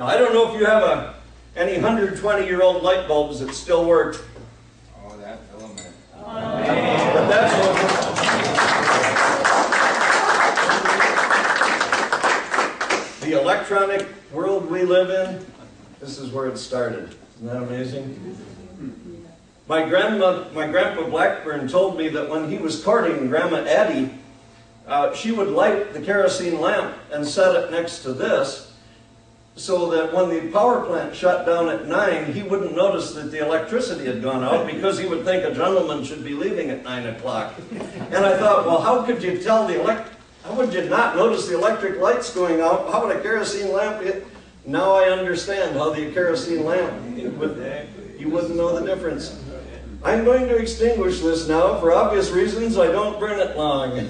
Now, I don't know if you have any 120-year-old light bulbs that still work. Oh, that filament. But that's what the electronic world we live in, this is where it started. Isn't that amazing? My grandpa Blackburn told me that when he was courting Grandma Addie, she would light the kerosene lamp and set it next to this, so that when the power plant shut down at 9, he wouldn't notice that the electricity had gone out, because he would think a gentleman should be leaving at 9 o'clock. And I thought, well, how could you tell how would you not notice the electric lights going out? How would a kerosene lamp hit? Now I understand how the kerosene lamp, you wouldn't know the difference. I'm going to extinguish this now. For obvious reasons, I don't burn it long.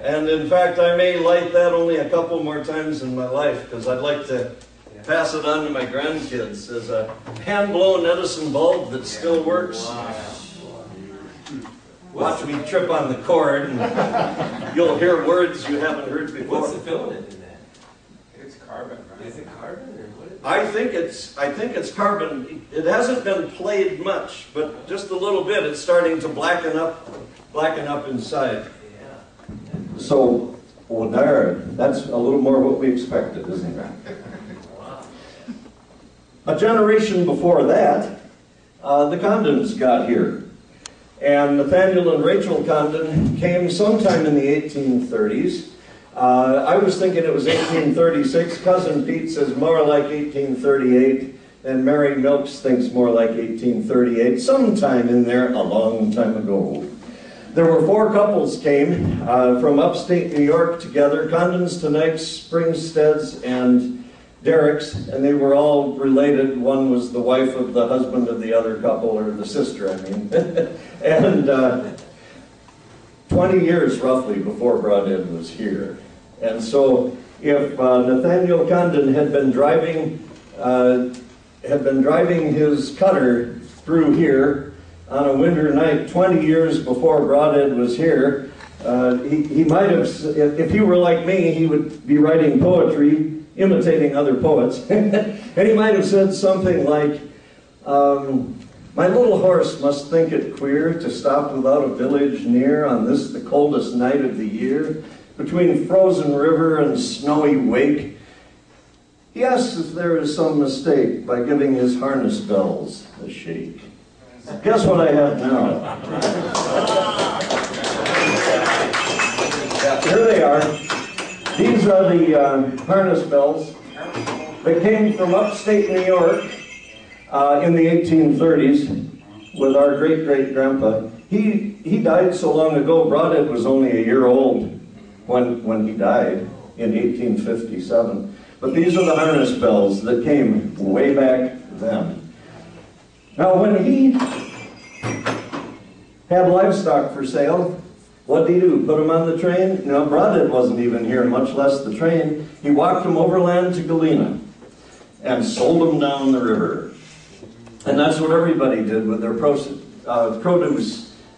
And in fact, I may light that only a couple more times in my life, because I'd like to pass it on to my grandkids as a hand-blown Edison bulb that still works. Watch me trip on the cord, and you'll hear words you haven't heard before. What's the filament in that? It's carbon, right? Is it carbon or what is it? I think it's carbon. It hasn't been played much, but just a little bit. It's starting to blacken up inside. So, well, there, that's a little more what we expected, isn't it? Wow. A generation before that, the Condons got here. And Nathaniel and Rachel Condon came sometime in the 1830s. I was thinking it was 1836. Cousin Pete says more like 1838. And Mary Milks thinks more like 1838. Sometime in there, a long time ago. There were 4 couples came from upstate New York together, Condons, Tonykes, Springsteads, and Derricks, and they were all related. One was the wife of the husband of the other couple, or the sister, I mean. And 20 years roughly before Brodhead was here. And so if Nathaniel Condon had been driving his cutter through here on a winter night 20 years before Brodhead was here, he might have, if he were like me, he would be writing poetry, imitating other poets, and he might have said something like, my little horse must think it queer to stop without a village near on this the coldest night of the year, between frozen river and snowy wake. He asks if there is some mistake by giving his harness bells a shake. Guess what I have now? Here they are. These are the harness bells that came from upstate New York in the 1830s with our great-great-grandpa. He died so long ago, Brodhead was only a year old when he died in 1857. But these are the harness bells that came way back then. Now, when he had livestock for sale, what did he do? Put them on the train? No, Brodhead wasn't even here, much less the train. He walked them overland to Galena and sold them down the river. And that's what everybody did with their produce,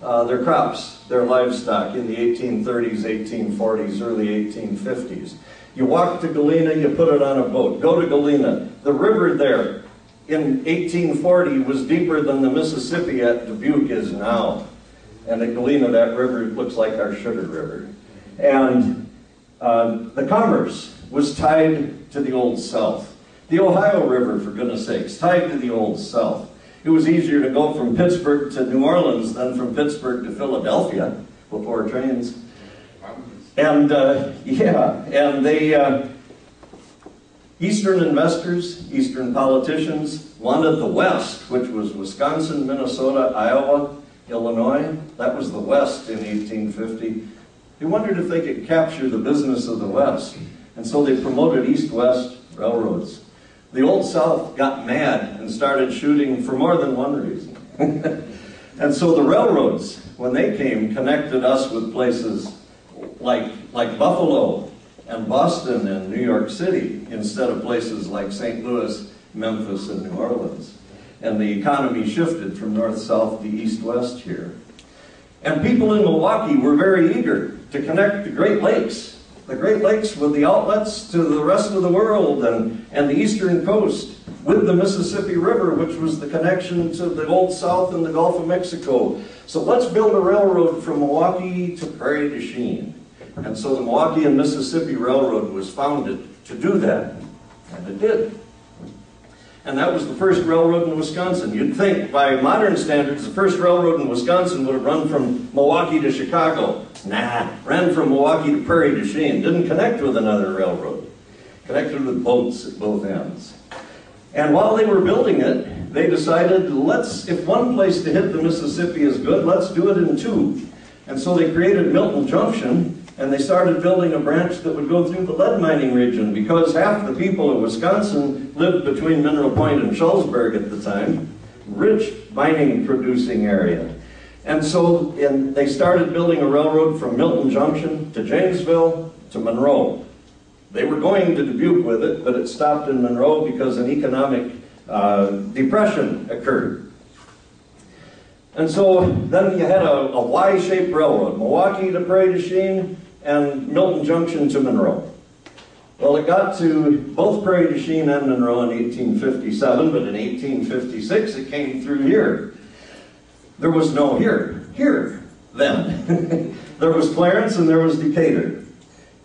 their crops, their livestock in the 1830s, 1840s, early 1850s. You walk to Galena, you put it on a boat. Go to Galena. The river there in 1840 was deeper than the Mississippi at Dubuque is now. And at Galena, that river looks like our sugar river. And the commerce was tied to the Old South. The Ohio River, for goodness sakes, tied to the Old South. It was easier to go from Pittsburgh to New Orleans than from Pittsburgh to Philadelphia before trains. And Eastern investors, Eastern politicians wanted the West, which was Wisconsin, Minnesota, Iowa, Illinois. That was the West in 1850. They wondered if they could capture the business of the West. And so they promoted east-west railroads. The Old South got mad and started shooting for more than one reason. And so the railroads, when they came, connected us with places like Buffalo and Boston and New York City, instead of places like St. Louis, Memphis, and New Orleans. And the economy shifted from north-south to east-west here. And people in Milwaukee were very eager to connect the Great Lakes. The Great Lakes with the outlets to the rest of the world and the eastern coast, with the Mississippi River, which was the connection to the Old South and the Gulf of Mexico. So let's build a railroad from Milwaukee to Prairie du Chien. And so the Milwaukee and Mississippi Railroad was founded to do that, and it did. And that was the first railroad in Wisconsin. You'd think, by modern standards, the first railroad in Wisconsin would have run from Milwaukee to Chicago. Nah, ran from Milwaukee to Prairie du Chien. Didn't connect with another railroad. Connected with boats at both ends. And while they were building it, they decided, if one place to hit the Mississippi is good, let's do it in two. And so they created Milton Junction, and they started building a branch that would go through the lead mining region, because half the people of Wisconsin lived between Mineral Point and Shullsburg at the time, rich mining producing area. And so they started building a railroad from Milton Junction to Janesville to Monroe. They were going to Dubuque with it, but it stopped in Monroe because an economic depression occurred. And so then you had a Y-shaped railroad, Milwaukee to Prairie du Chien and Milton Junction to Monroe. Well, it got to both Prairie du Chien and Monroe in 1857, but in 1856 it came through here. There was no here then. There was Clarence and there was Decatur.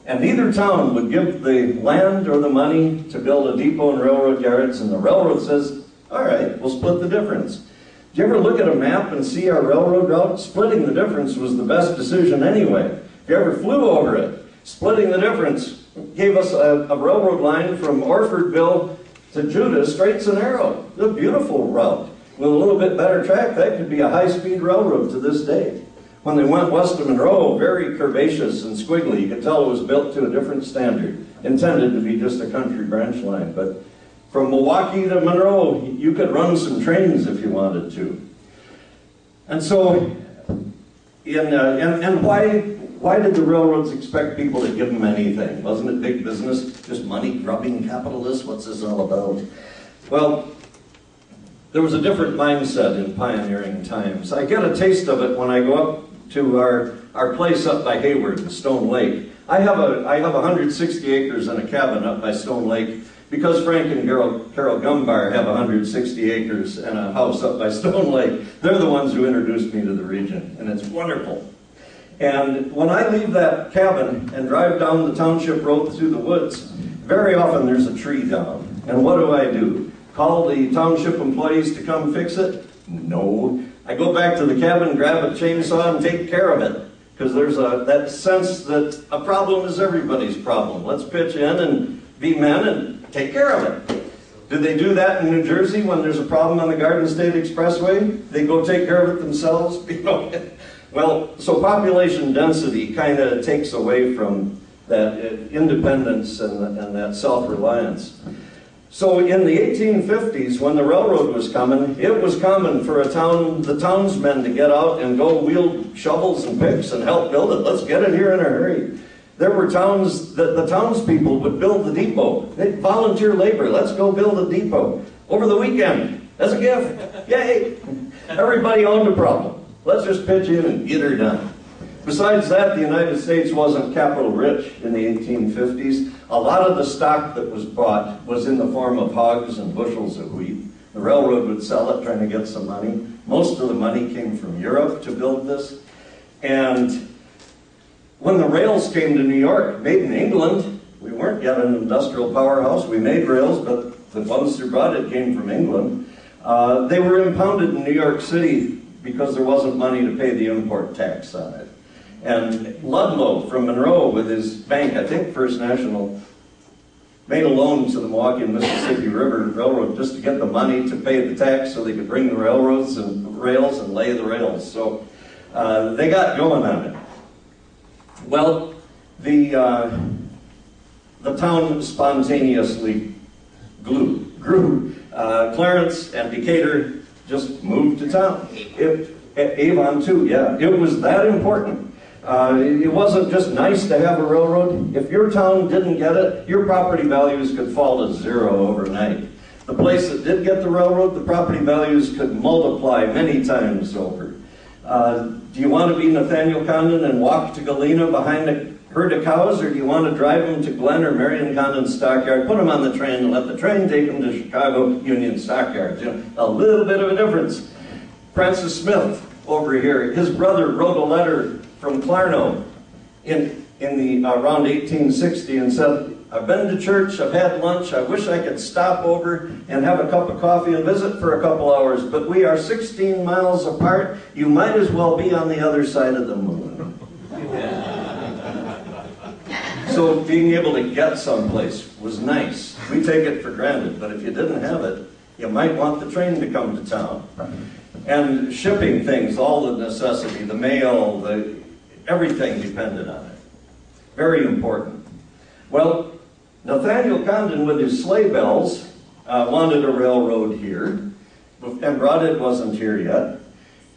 And neither town would give the land or the money to build a depot and railroad yards, and the railroad says, all right, we'll split the difference. Do you ever look at a map and see our railroad route? Splitting the difference was the best decision anyway. If you ever flew over it, splitting the difference gave us a railroad line from Orfordville to Judah, straight and narrow. It's a beautiful route. With a little bit better track, that could be a high-speed railroad to this day. When they went west of Monroe, very curvaceous and squiggly. You could tell it was built to a different standard, intended to be just a country branch line. But from Milwaukee to Monroe, you could run some trains if you wanted to. And so, why did the railroads expect people to give them anything? Wasn't it big business? Just money-grubbing capitalists? What's this all about? Well, there was a different mindset in pioneering times. I get a taste of it when I go up to our place up by Hayward, the Stone Lake. I have 160 acres and a cabin up by Stone Lake because Frank and Carol Gumbar have 160 acres and a house up by Stone Lake. They're the ones who introduced me to the region, and it's wonderful. And when I leave that cabin and drive down the township road through the woods, very often there's a tree down. And what do? Call the township employees to come fix it? No. I go back to the cabin, grab a chainsaw, and take care of it. Because there's that sense that a problem is everybody's problem. Let's pitch in and be men and take care of it. Do they do that in New Jersey when there's a problem on the Garden State Expressway? They go take care of it themselves? You know? Well, so population density kind of takes away from that independence and that self-reliance. So in the 1850s, when the railroad was coming, it was common for the townsmen to get out and go wield shovels and picks and help build it. Let's get it here in a hurry. There were towns that the townspeople would build the depot. They'd volunteer labor. Let's go build a depot. Over the weekend, as a gift. Yay! Everybody owned a problem. Let's just pitch in and get her done. Besides that, the United States wasn't capital rich in the 1850s. A lot of the stock that was bought was in the form of hogs and bushels of wheat. The railroad would sell it, trying to get some money. Most of the money came from Europe to build this. And when the rails came to New York, made in England, we weren't yet an industrial powerhouse. We made rails, but the ones who brought it came from England. They were impounded in New York City because there wasn't money to pay the import tax on it. And Ludlow from Monroe with his bank, I think First National, made a loan to the Milwaukee and Mississippi River Railroad just to get the money to pay the tax so they could bring the railroads and rails and lay the rails. So they got going on it. Well, the town spontaneously grew. Clarence and Decatur just moved to town. Avon too, yeah. It was that important. It wasn't just nice to have a railroad. If your town didn't get it, your property values could fall to zero overnight. The place that did get the railroad, the property values could multiply many times over. Do you want to be Nathaniel Condon and walk to Galena behind a herd of cows, or do you want to drive them to Glen or Marion Condon's stockyard, put them on the train, and let the train take them to Chicago Union Stockyards? You know, a little bit of a difference. Francis Smith over here, his brother wrote a letter from Clarno in the around 1860 and said, I've been to church, I've had lunch, I wish I could stop over and have a cup of coffee and visit for a couple hours, but we are 16 miles apart. You might as well be on the other side of the moon. So being able to get someplace was nice. We take it for granted, but if you didn't have it, you might want the train to come to town. And shipping things, all the necessity, the mail, everything depended on it. Very important. Well, Nathaniel Condon with his sleigh bells wanted a railroad here, and Brodhead wasn't here yet.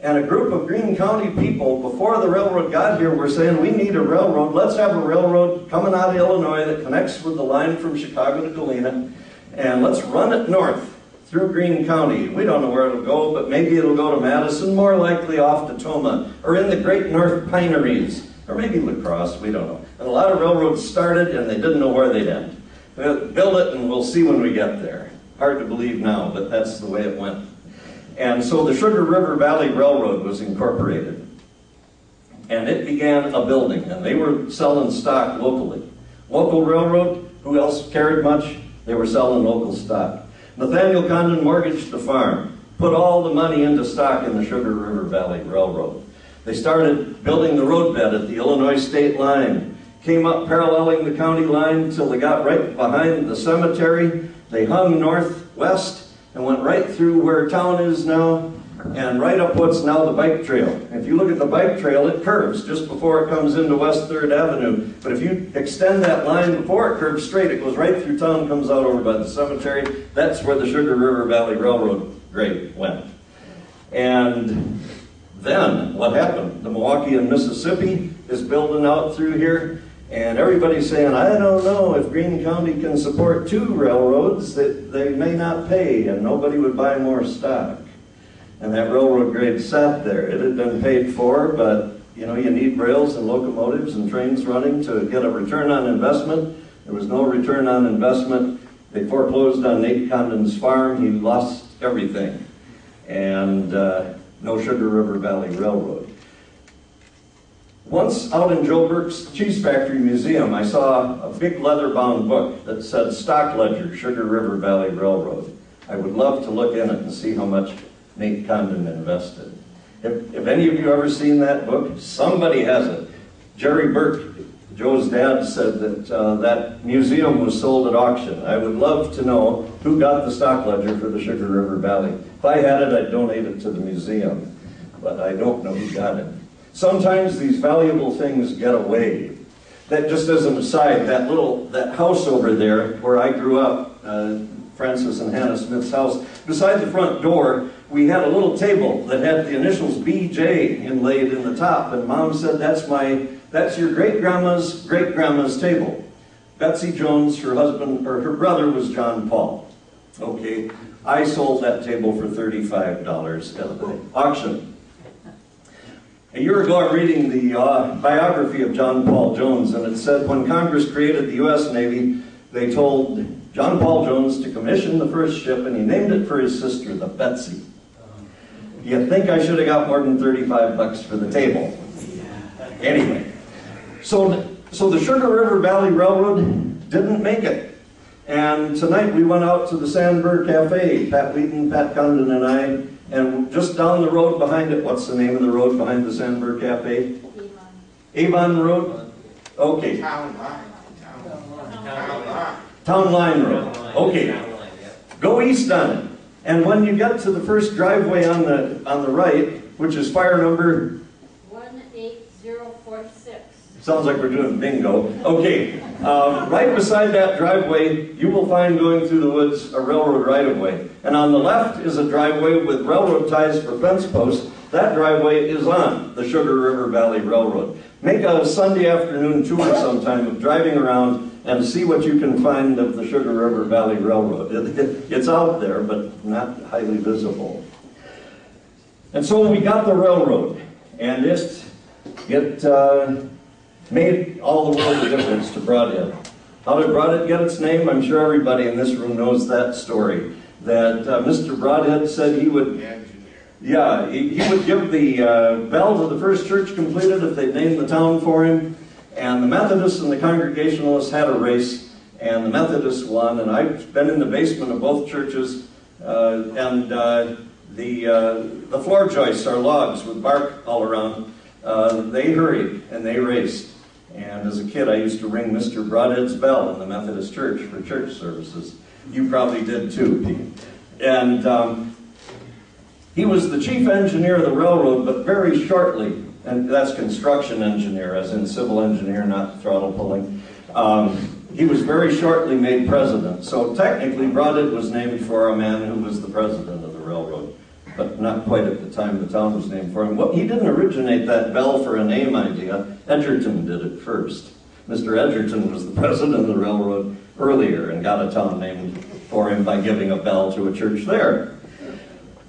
And a group of Greene County people, before the railroad got here, were saying, we need a railroad. Let's have a railroad coming out of Illinois that connects with the line from Chicago to Galena, and let's run it north through Greene County. We don't know where it'll go, but maybe it'll go to Madison, more likely off to Toma, or in the Great North Pineries, or maybe La Crosse, we don't know. And a lot of railroads started, and they didn't know where they'd end. Build it, and we'll see when we get there. Hard to believe now, but that's the way it went. And so the Sugar River Valley Railroad was incorporated. And it began a building, and they were selling stock locally. Local railroad, who else cared much? They were selling local stock. Nathaniel Condon mortgaged the farm, put all the money into stock in the Sugar River Valley Railroad. They started building the roadbed at the Illinois state line, came up paralleling the county line till they got right behind the cemetery. They hung northwest and went right through where town is now, and right up what's now the bike trail. If you look at the bike trail, it curves just before it comes into West 3rd Avenue. But if you extend that line before it curves straight, it goes right through town, comes out over by the cemetery. That's where the Sugar River Valley Railroad grade went. And then what happened? The Milwaukee and Mississippi is building out through here. And everybody's saying, I don't know if Greene County can support 2 railroads, that they may not pay, and nobody would buy more stock. And that railroad grade sat there. It had been paid for, but you know, you need rails and locomotives and trains running to get a return on investment. There was no return on investment. They foreclosed on Nate Condon's farm. He lost everything. And no Sugar River Valley Railroad. Once out in Joe Burke's Cheese Factory Museum, I saw a big leather-bound book that said Stock Ledger, Sugar River Valley Railroad. I would love to look in it and see how much Nate Condon invested. If any of you ever seen that book, somebody has it. Jerry Burke, Joe's dad, said that that museum was sold at auction. I would love to know who got the stock ledger for the Sugar River Valley. If I had it, I'd donate it to the museum, but I don't know who got it. Sometimes these valuable things get away. That just as an aside, that house over there where I grew up, Francis and Hannah Smith's house, beside the front door, we had a little table that had the initials BJ inlaid in the top, and Mom said, that's your great-grandma's table. Betsy Jones, her husband, or her brother was John Paul. Okay, I sold that table for $35 at the auction. A year ago, I'm reading the biography of John Paul Jones, and it said when Congress created the U.S. Navy, they told John Paul Jones to commission the first ship, and he named it for his sister, the Betsy. Do you think I should have got more than $35 for the table? Anyway, so the Sugar River Valley Railroad didn't make it. And tonight we went out to the Sandburg Cafe, Pat Wheaton, Pat Condon, and I, and just down the road behind it, what's the name of the road behind the Sandburg Cafe? Avon Road? Okay. Town line. Town Line Road. Okay. Go east on it. And when you get to the first driveway on the right, which is fire number 18046. Sounds like we're doing bingo. Okay, right beside that driveway, you will find going through the woods a railroad right-of-way. And on the left is a driveway with railroad ties for fence posts. That driveway is on the Sugar River Valley Railroad. Make a Sunday afternoon tour sometime of driving around and see what you can find of the Sugar River Valley Railroad. It's out there, but not highly visible. And so we got the railroad. And it made all the world of difference to Brodhead. How did Brodhead get its name? I'm sure everybody in this room knows that story. That Mr. Brodhead said he would, yeah, he would give the bell to the first church completed if they'd named the town for him. And the Methodists and the Congregationalists had a race, and the Methodists won. And I've been in the basement of both churches, and the floor joists are logs with bark all around. They hurried and they raced. And as a kid, I used to ring Mr. Brodhead's bell in the Methodist church for church services. You probably did too, Pete. And he was the chief engineer of the railroad, but very shortly, and that's construction engineer, as in civil engineer, not throttle pulling. He was very shortly made president. So technically, Brodhead was named for a man who was the president of the railroad, but not quite at the time the town was named for him. Well, he didn't originate that bell for a name idea. Edgerton did it first. Mr. Edgerton was the president of the railroad earlier and got a town named for him by giving a bell to a church there.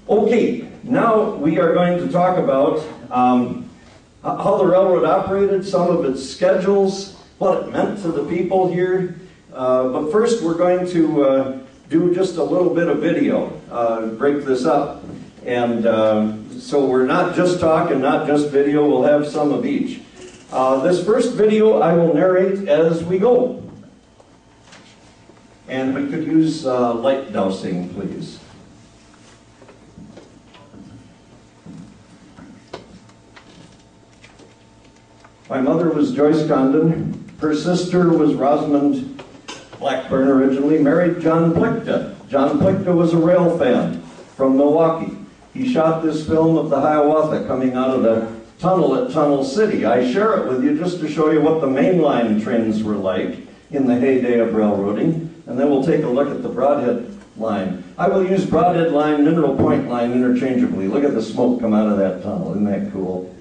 Okay, now we are going to talk about how the railroad operated, some of its schedules, what it meant to the people here. But first we're going to do just a little bit of video, break this up. And so we're not just talk and not just video, we'll have some of each. This first video I will narrate as we go. And we could use light dousing, please. My mother was Joyce Condon. Her sister was Rosamond Blackburn, originally married John Plickta. John Plickta was a rail fan from Milwaukee. He shot this film of the Hiawatha coming out of the tunnel at Tunnel City. I share it with you just to show you what the mainline trains were like in the heyday of railroading, and then we'll take a look at the Brodhead line. I will use Brodhead line, Mineral Point line interchangeably. Look at the smoke come out of that tunnel. Isn't that cool?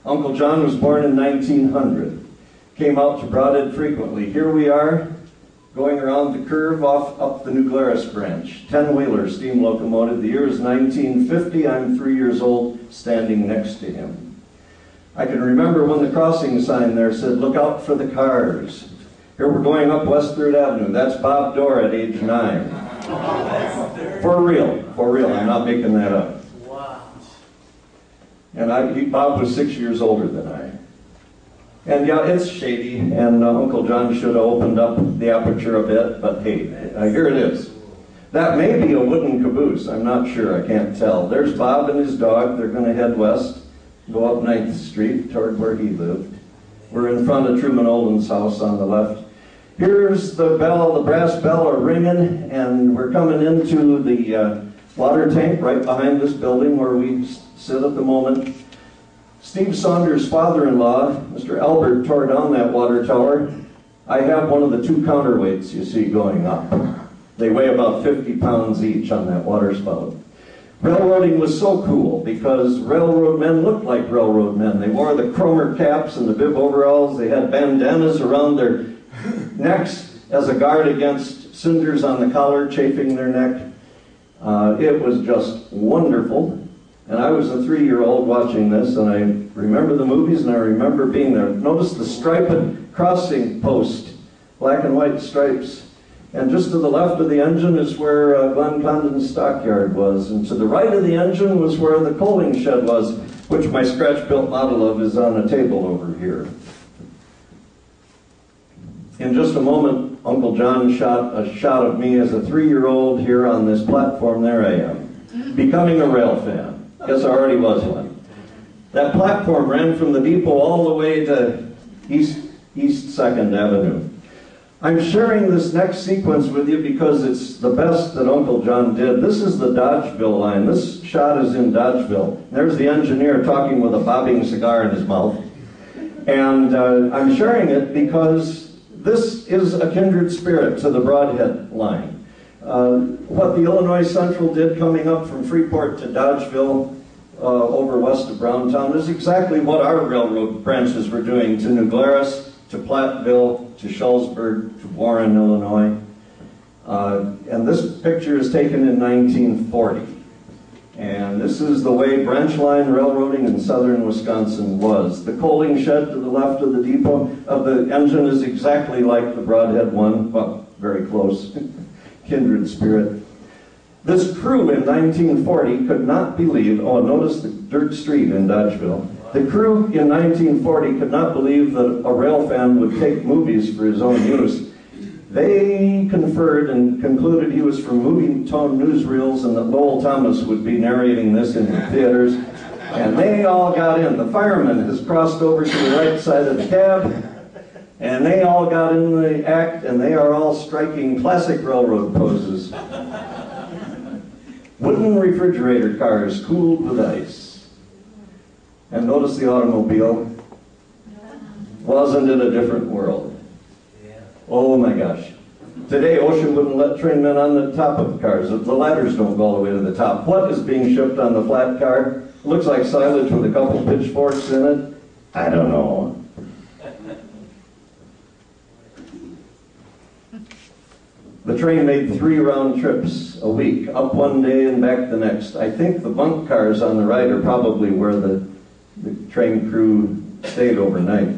Uncle John was born in 1900. Came out to Brodhead frequently. Here we are, going around the curve up the New Glarus branch. 10-wheeler steam locomotive. The year is 1950. I'm 3 years old, standing next to him. I can remember when the crossing sign there said, "Look out for the cars." Here we're going up West 3rd Avenue. That's Bob Dorr at age 9. For real. I'm not making that up. Wow. And Bob was 6 years older than I. And yeah, it's shady, and Uncle John should have opened up the aperture a bit, but hey, here it is. That may be a wooden caboose, I'm not sure, I can't tell. There's Bob and his dog. They're going to head west, go up 9th Street toward where he lived. We're in front of Truman Olden's house on the left. Here's the bell, the brass bell are ringing, and we're coming into the water tank right behind this building where we sit at the moment. Steve Saunders' father-in-law, Mr. Albert, tore down that water tower. I have one of the 2 counterweights you see going up. They weigh about 50 pounds each on that water spout. Railroading was so cool because railroad men looked like railroad men. They wore the Cromer caps and the bib overalls. They had bandanas around their necks as a guard against cinders on the collar chafing their neck. It was just wonderful. And I was a 3-year-old watching this, and I remember the movies, and I remember being there. Notice the striped crossing post, black and white stripes. And just to the left of the engine is where Glenn Condon's stockyard was. And to the right of the engine was where the coaling shed was, which my scratch-built model of is on a table over here. In just a moment, Uncle John shot a shot of me as a 3-year-old here on this platform. There I am, becoming a rail fan. Guess I already was one. That platform ran from the depot all the way to East 2nd Avenue. I'm sharing this next sequence with you because it's the best that Uncle John did. This is the Dodgeville line. This shot is in Dodgeville. There's the engineer talking with a bobbing cigar in his mouth. And I'm sharing it because this is a kindred spirit to the Brodhead line. What the Illinois Central did coming up from Freeport to Dodgeville over west of Browntown is exactly what our railroad branches were doing to New Glarus, to Platteville, to Shullsburg, to Warren, Illinois. And this picture is taken in 1940. And this This is the way branch line railroading in southern Wisconsin was. The coaling shed to the left of the depot of the engine is exactly like the Brodhead one, well, very close, kindred spirit. This crew in 1940 could not believe, oh, notice the dirt street in Dodgeville. The crew in 1940 could not believe that a rail fan would take movies for his own use. They conferred and concluded he was from movie tone newsreels and that Lowell Thomas would be narrating this in the theaters. And they all got in. The fireman has crossed over to the right side of the cab. And they all got in the act, and they are all striking classic railroad poses. Wooden refrigerator cars cooled with ice. And notice the automobile. Wasn't it a different world? Oh my gosh. Today, Ocean wouldn't let train men on the top of the cars. The ladders don't go all the way to the top. What is being shipped on the flat car? It looks like silage with a couple pitchforks in it. I don't know. The train made 3 round trips a week, up one day and back the next. I think the bunk cars on the right are probably where the train crew stayed overnight.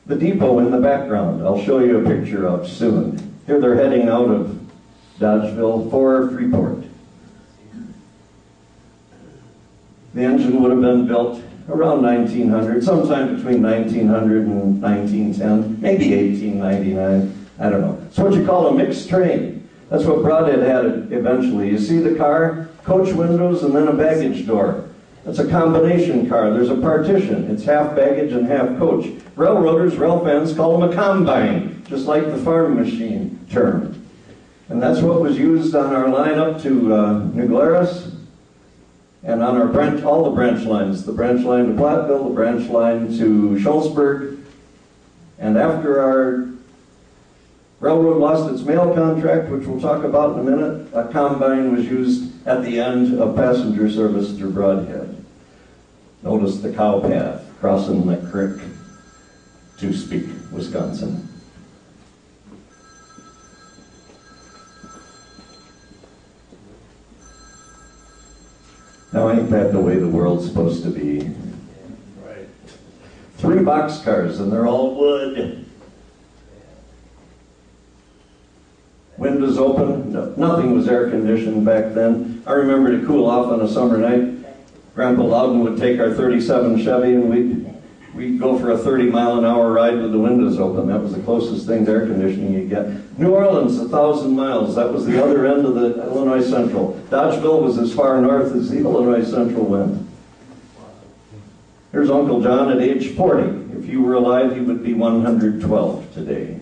The depot in the background, I'll show you a picture of soon. Here they're heading out of Dodgeville for Freeport. The engine would have been built around 1900, sometime between 1900 and 1910, maybe 1899, I don't know. It's what you call a mixed train. That's what Brodhead had eventually. You see the car, coach windows, and then a baggage door. It's a combination car. There's a partition. It's half baggage and half coach. Railroaders, rail fans call them a combine, just like the farm machine term. And that's what was used on our line up to New Glarus and on our all the branch lines. The branch line to Platteville, the branch line to Schultzburg. And after our railroad lost its mail contract, which we'll talk about in a minute, a combine was used at the end of passenger service through Brodhead. Notice the cow path crossing the creek to speak Wisconsin. Now ain't that the way the world's supposed to be? Right. 3 boxcars and they're all wood. Windows open. No, nothing was air conditioned back then. I remember to cool off on a summer night, Grandpa Loudon would take our 37 Chevy and we'd go for a 30-mile-an-hour ride with the windows open. That was the closest thing to air conditioning you'd get. New Orleans, 1,000 miles. That was the other end of the Illinois Central. Dodgeville was as far north as the Illinois Central went. Here's Uncle John at age 40. If you were alive, he would be 112 today.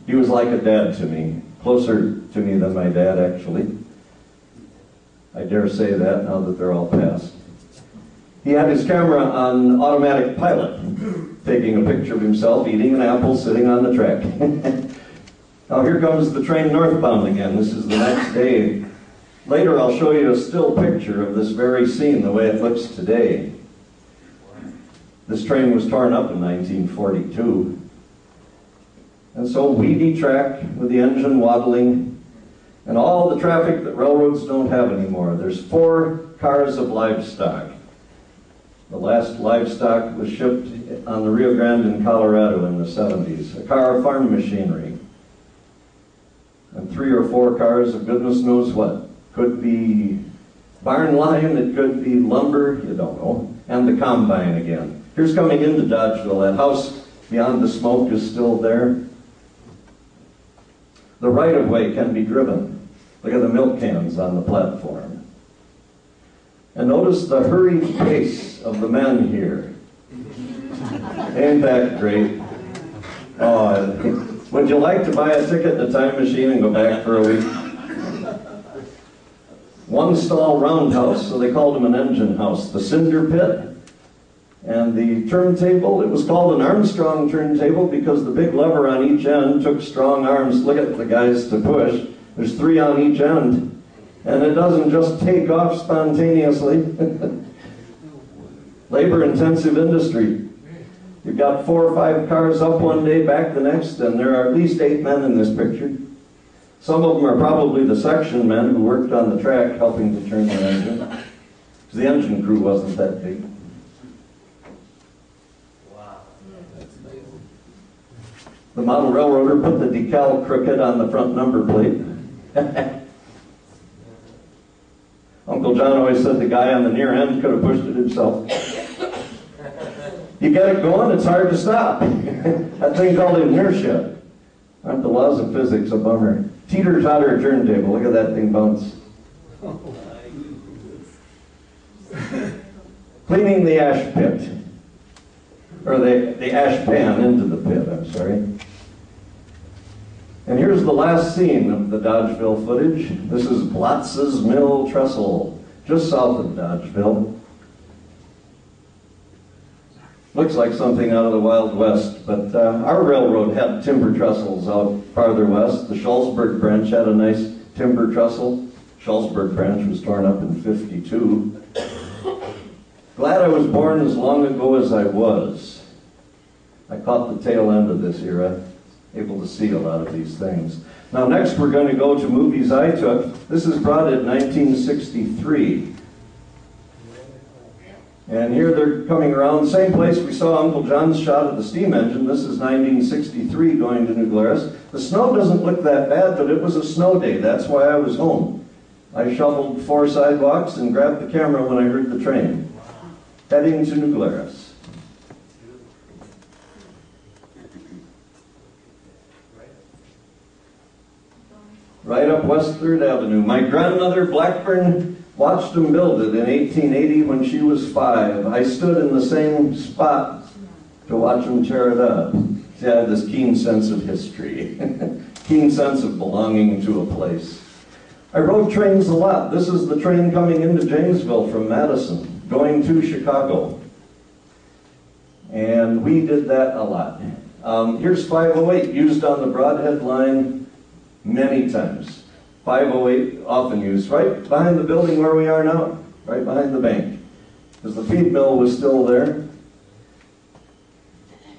He was like a dad to me, closer to me than my dad, actually. I dare say that now that they're all passed. He had his camera on automatic pilot, taking a picture of himself eating an apple sitting on the track. Now here comes the train northbound again. This is the next day. Later I'll show you a still picture of this very scene, the way it looks today. This train was torn up in 1942. And so weedy track with the engine waddling, and all the traffic that railroads don't have anymore. There's 4 cars of livestock. The last livestock was shipped on the Rio Grande in Colorado in the 70s. A car of farm machinery. And 3 or 4 cars of goodness knows what. Could be barn line, it could be lumber, you don't know. And the combine again. Here's coming into Dodgeville. That house beyond the smoke is still there. The right-of-way can be driven. Look at the milk cans on the platform. And notice the hurried pace of the men here. Ain't that great? Oh, would you like to buy a ticket in a time machine and go back for a week? 1-stall roundhouse, so they called them an engine house. The cinder pit. And the turntable, it was called an Armstrong turntable because the big lever on each end took strong arms. Look at the guys to push. There's 3 on each end. And it doesn't just take off spontaneously. Labor-intensive industry. You've got 4 or 5 cars up one day, back the next, and there are at least 8 men in this picture. Some of them are probably the section men who worked on the track helping to turn the engine. 'Cause the engine crew wasn't that big. Wow. The model railroader put the decal crooked on the front number plate. Uncle John always said the guy on the near end could have pushed it himself. You get it going, it's hard to stop. That thing called inertia. Aren't the laws of physics a bummer? Teeter-totter turntable, look at that thing bounce. Cleaning the ash pit. Or the ash pan into the pit, I'm sorry. And here's the last scene of the Dodgeville footage. This is Blotz's Mill Trestle, just south of Dodgeville. Looks like something out of the Wild West, but our railroad had timber trestles out farther west. The Schulzberg branch had a nice timber trestle. Schulzberg branch was torn up in '52. Glad I was born as long ago as I was. I caught the tail end of this era, able to see a lot of these things. Now next we're going to go to movies I took. This is Brodhead 1963. And here they're coming around, same place we saw Uncle John's shot of the steam engine. This is 1963 going to New Glarus. The snow doesn't look that bad, but it was a snow day. That's why I was home. I shoveled 4 sidewalks and grabbed the camera when I heard the train. Heading to New Glarus. Right up West 3rd Avenue. My grandmother, Blackburn, watched them build it in 1880 when she was 5. I stood in the same spot to watch them tear it up. See, I had this keen sense of history, keen sense of belonging to a place. I rode trains a lot. This is the train coming into Janesville from Madison, going to Chicago. And we did that a lot. Here's 508, used on the Brodhead line many times. 508 often used, right behind the building where we are now, right behind the bank. Because the feed mill was still there.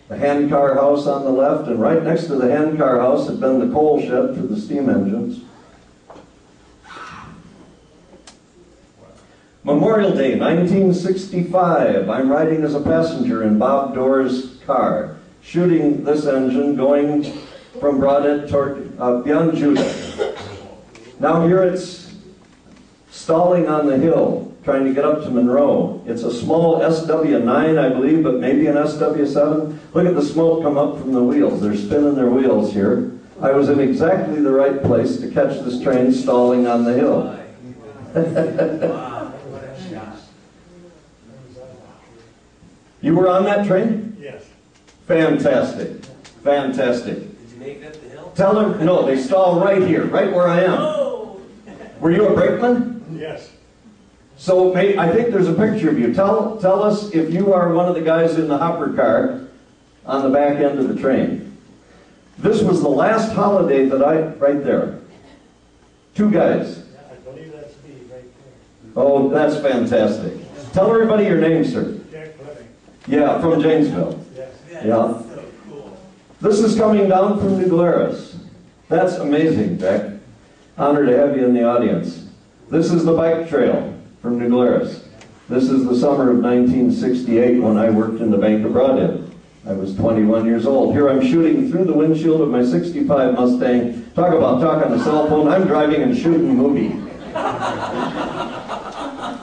The hand car house on the left, and right next to the hand car house had been the coal shed for the steam engines. Memorial Day, 1965. I'm riding as a passenger in Bob Doerr's car, shooting this engine going from Brodhead toward beyond Judah. Now here it's stalling on the hill, trying to get up to Monroe. It's a small SW9, I believe, but maybe an SW7. Look at the smoke come up from the wheels. They're spinning their wheels here. I was in exactly the right place to catch this train stalling on the hill. Wow, what a shot. You were on that train? Yes. Fantastic. Fantastic. Did you make it up the hill? Tell them, no, they stall right here, right where I am. Oh! Were you a brakeman? Yes. So I think there's a picture of you. Tell us if you are one of the guys in the hopper car on the back end of the train. This was the last holiday that right there. 2 guys. I believe that's me right there. Oh, that's fantastic. Tell everybody your name, sir. Jack Fleming. Yeah, from Janesville. Yes. Yeah. So cool. This is coming down from New Glarus. That's amazing, Jack. Honor to have you in the audience. This is the bike trail from New Glarus. This is the summer of 1968 when I worked in the Bank of Brodhead. I was 21 years old. Here I'm shooting through the windshield of my 65 Mustang. Talk about talk on the cell phone. I'm driving and shooting a movie.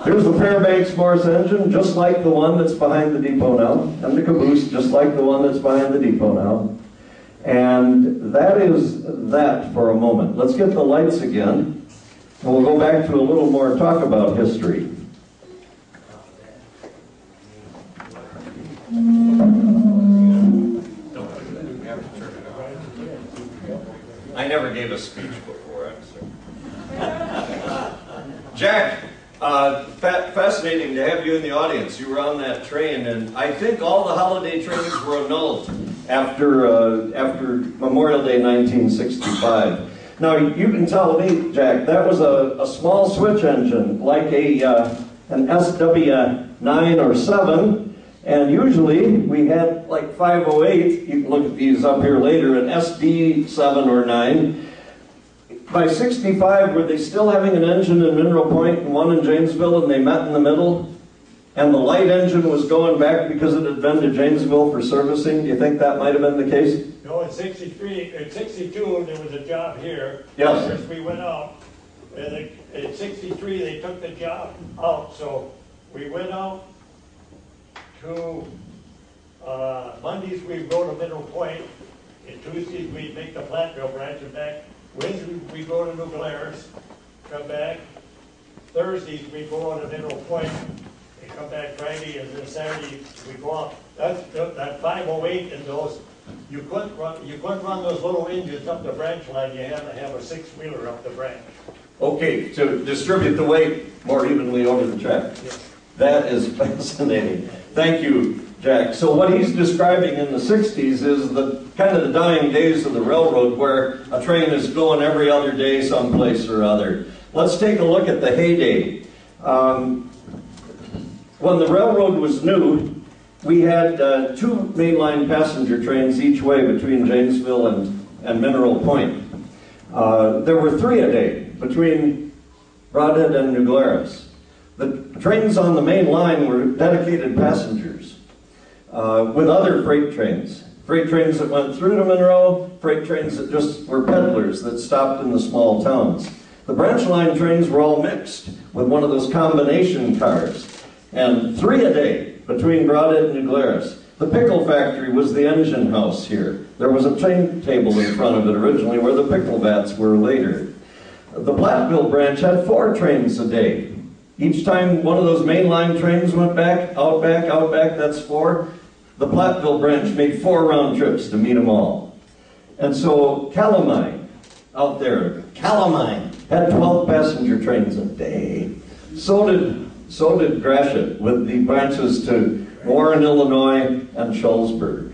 Here's the Fairbanks Morse engine, just like the one that's behind the depot now. And the caboose, just like the one that's behind the depot now. And that is that for a moment. Let's get the lights again. And we'll go back to a little more talk about history. I never gave a speech before, I'm sorry. Jack, fascinating to have you in the audience. You were on that train, and I think all the holiday trains were annulled after Memorial Day 1965. Now, you can tell me, Jack, that was a small switch engine, like an SW9 or 7, and usually we had like 508, you can look at these up here later, an SD7 or 9. by 65, were they still having an engine in Mineral Point and one in Janesville, and they met in the middle? And the light engine was going back because it had been to Janesville for servicing? Do you think that might have been the case? No, in 62, there was a job here. Yes. First we went out, and in 63, they took the job out. So we went out to, Mondays we'd go to Mineral Point, and Tuesdays we'd make the Platteville branch and back. Wednesdays we'd go to New Glarus, come back. Thursdays we'd go on to Mineral Point, and come back Friday, and then Saturday we go off. That 508 and those, you couldn't run those little engines up the branch line. You had to have a 6-wheeler up the branch. Okay, to distribute the weight more evenly over the track. That is fascinating. Thank you, Jack. So what he's describing in the 60s is the kind of the dying days of the railroad, where a train is going every other day someplace or other. Let's take a look at the heyday. When the railroad was new, we had 2 mainline passenger trains each way between Janesville and Mineral Point. There were 3 a day between Brodhead and New Glarus. The trains on the main line were dedicated passengers with other freight trains. Freight trains that went through to Monroe, freight trains that just were peddlers that stopped in the small towns. The branch line trains were all mixed with one of those combination cars. And 3 a day between Brodhead and New Glarus. The pickle factory was the engine house here. There was a train table in front of it originally where the pickle vats were later. The Platteville branch had 4 trains a day. Each time one of those mainline trains went back, out back, that's 4. The Platteville branch made 4 round trips to meet them all. And so Calamine, out there, Calamine had 12 passenger trains a day. So did Gratiot, with the branches to Warren, Illinois, and Shullsburg.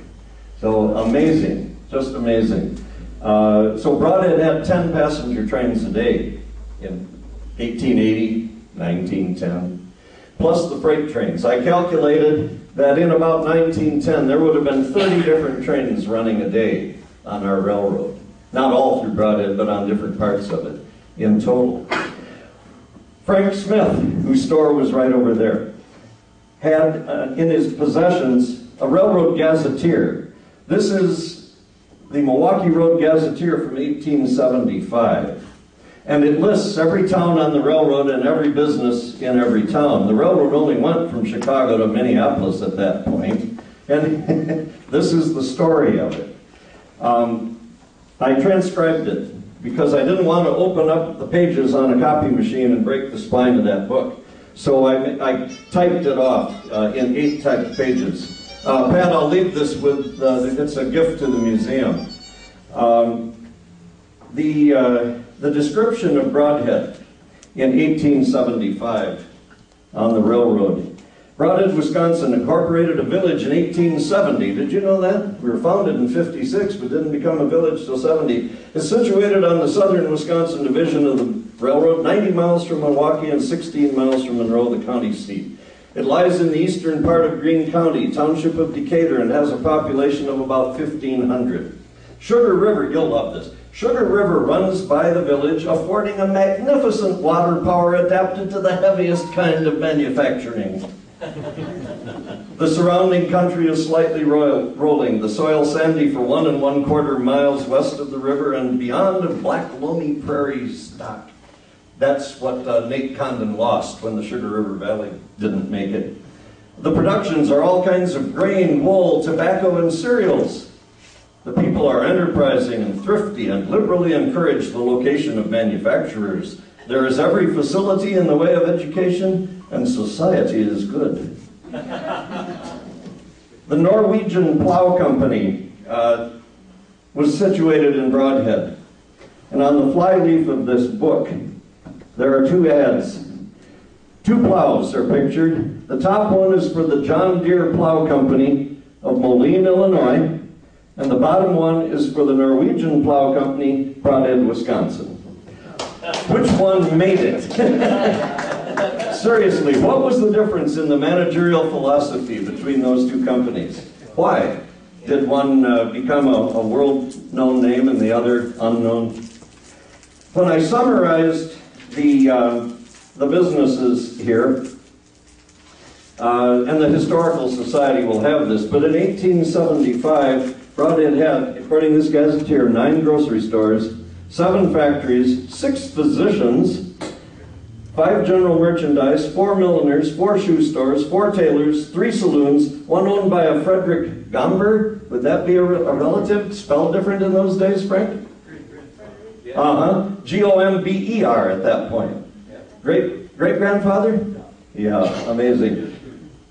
So amazing, just amazing. So Brodhead had 10 passenger trains a day in 1880, 1910, plus the freight trains. I calculated that in about 1910, there would have been 30 different trains running a day on our railroad. Not all through Brodhead, but on different parts of it in total. Frank Smith, whose store was right over there, had in his possessions a railroad gazetteer. This is the Milwaukee Road Gazetteer from 1875. And it lists every town on the railroad and every business in every town. The railroad only went from Chicago to Minneapolis at that point. And this is the story of it. I transcribed it because I didn't want to open up the pages on a copy machine and break the spine of that book. So I typed it off in 8 typed pages. Pat, I'll leave this with, it's a gift to the museum. The description of Brodhead in 1875 on the railroad. Brodhead, Wisconsin incorporated a village in 1870. Did you know that? We were founded in 56, but didn't become a village till 70. It's situated on the southern Wisconsin division of the railroad, 90 miles from Milwaukee and 16 miles from Monroe, the county seat. It lies in the eastern part of Greene County, township of Decatur, and has a population of about 1,500. Sugar River, you'll love this. Sugar River runs by the village, affording a magnificent water power adapted to the heaviest kind of manufacturing. The surrounding country is slightly rolling, the soil sandy for 1 1/4 miles west of the river and beyond of black loamy prairie stock. That's what Nate Condon lost when the Sugar River Valley didn't make it. The productions are all kinds of grain, wool, tobacco, and cereals. The people are enterprising and thrifty and liberally encourage the location of manufacturers. There is every facility in the way of education, and society is good. The Norwegian Plow Company was situated in Brodhead. And on the flyleaf of this book, there are 2 ads. 2 plows are pictured. The top one is for the John Deere Plow Company of Moline, Illinois, and the bottom one is for the Norwegian Plow Company, Brodhead, Wisconsin. Which one made it? Seriously, what was the difference in the managerial philosophy between those 2 companies? Why? Did one become a world-known name and the other unknown? When I summarized the businesses here, and the Historical Society will have this, but in 1875, Brodhead had, according to this gazetteer, 9 grocery stores, 7 factories, 6 physicians, 5 general merchandise, 4 milliners, 4 shoe stores, 4 tailors, 3 saloons, one owned by a Frederick Gomber. Would that be a relative? Spelled different in those days, Frank? Gomber at that point. Great-grandfather? Yeah, amazing.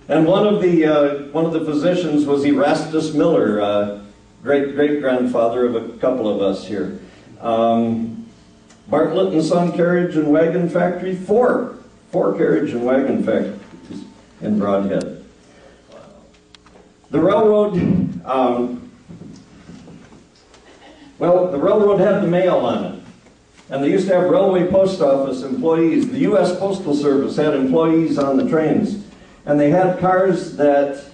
And one of the physicians was Erastus Miller, great-grandfather of a couple of us here. Bartlett and Son Carriage and Wagon Factory, 4 carriage and wagon factories in Brodhead. The railroad, the railroad had the mail on it. And they used to have railway post office employees. The U.S. Postal Service had employees on the trains. And they had cars that